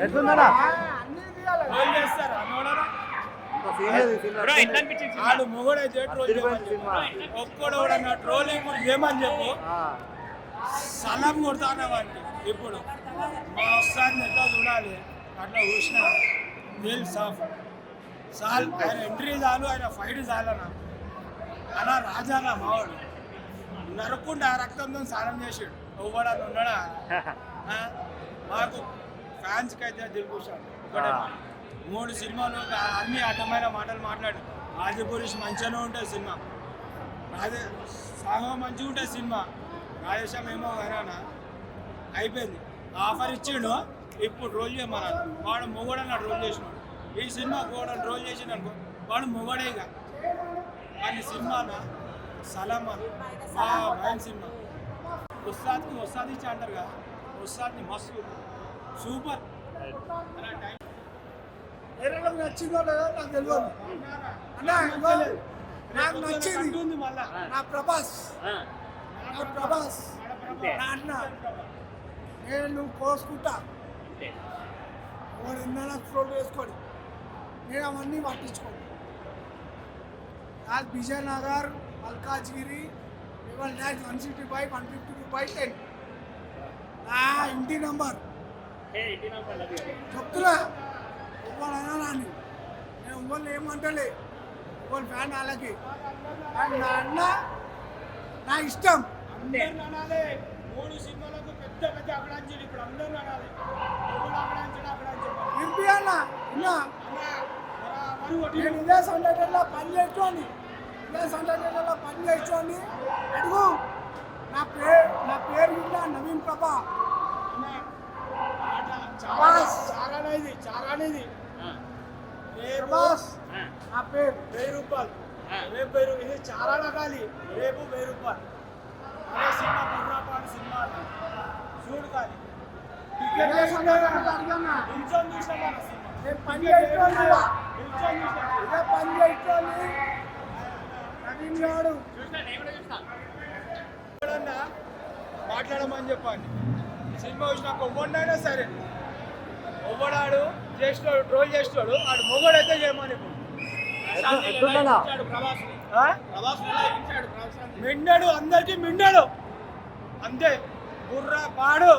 ఎట్లుందన్నా role చేస్తారు అన్నోడరా ఆడు మొగడైతే troll ఒక్కడు కూడా ట్రోలింగ్ ఏమని చెప్పు సలం కొడతానే వాడికి ఇప్పుడు మా వస్తాన్ని ఎట్లా చూడాలి అట్లా చూసిన దిల్ సాఫ్ చాలు ఆయన ఎంట్రీ చాలు ఆయన ఫైట్ చాలన్నా అలా రాజానా మావాడు నరుక్కుంటే ఆ రక్తంతో స్నానం చేసాడు ఇవ్వడానికి ఉన్నాడా మాకు ఫ్యాన్స్కి అయితే దిల్కుషాడు ఒకటే 3 సినిమాలు అన్ని అడ్డమైన మాటలు మాట్లాడు ఆదిపురుష్ మంచిగానే ఉంటుంది సినిమా సాహో మంచిగా ఉంటుంది సినిమా రాజేశం ఏమో అయినా అయిపోయింది ఆఫర్ ఇచ్చిండు ఇప్పుడు రోల్ చేయమన్నాడు వాడు మొగడన్నాడు రోల్ చేసినాడు ఈ సినిమా కూడా రోల్ చేసిండు అనుకో వాడు మొగడేగా కానీ సినిమానా సలాం మా భయం సినిమా ఉస్తాద్కి ఉస్తాద్ ఇచ్చి అంటారు కదా ఉస్తాద్ని మస్తు సూపర్ నచ్చిందో లేదో నాకు తెలియదు అన్నా నాకు నచ్చింది నా ప్రభాస్ నా అన్న నేను కోసుకుంటా వాడు ఎన్నైనా ఫ్లోట్ వేసుకోండి నేను అవన్నీ పట్టించుకోండి నాకు విజయనగర్ మల్కాజ్గిరి ఇవాళ 165 152/10 నా ఇంటి నంబర్ చెప్తున్నా ఇవ్వాలన్నా నాని నేను ఇవ్వాలి ఏమంటలే ఇవ్వాలి ఫ్యాన్ వాళ్ళకి కానీ నా అన్న నా ఇష్టం అందరు అనాలి 3 సినిమాలకు పెద్ద పెద్ద అక్కడాంచాడు ఇప్పుడు అందరూ అనాలి ఎంపీ అన్న ఇన్నా నేను ఇదే సండేలో పని చేస్తోంది అడుగు నా పేరు విన్నా నవీన్ ప్రభా చారానేది ప్రభాస్ నా పేరు 1000 రూపాయలు రేపు 1000 ఇది చాలా రకాలి రేపు 1000 రూపాయలు అదే సినిమా బుర్రాపాడు సినిమా చూడు కానీ పని చేస్తోంది నవీన్ గారు మాట్లాడమని చెప్పండి సినిమా వచ్చినాక ఒవ్వడైనా సరే ఒవ్వడాడు చేసినాడు ట్రోల్ చేసినాడు ఆడు మొగడైతే చేయమని మిండాడు అందరికి మిండాడు అంతే బుర్రా పాడు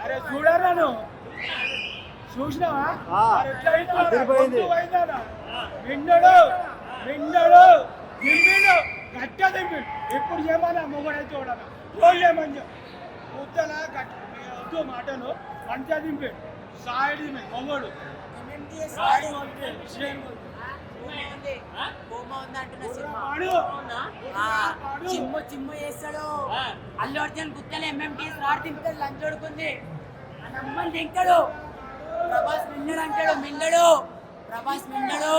అరే చూడరాను చూసినావా మిండడు దింపిడు గట్టిగా దింపిడు ఎప్పుడు చేయమన్నా మొగడైతే చూడాలి రోజు చేయమని ఉత్తలా వద్దు మాటలు మంచిగా దింపాడు సాయిడి మొగడు చిమ్ము చేస్తాడు అల్లు అర్జున్ గుత్తలు ఎంఎంటీఎస్ రాడు దింపుతాడు లంచ్ ఓడుకుంది అని అమ్మని దింకాడు ప్రభాస్ మిన్నడు అంటాడు మిన్నడు ప్రభాస్ మిన్నడు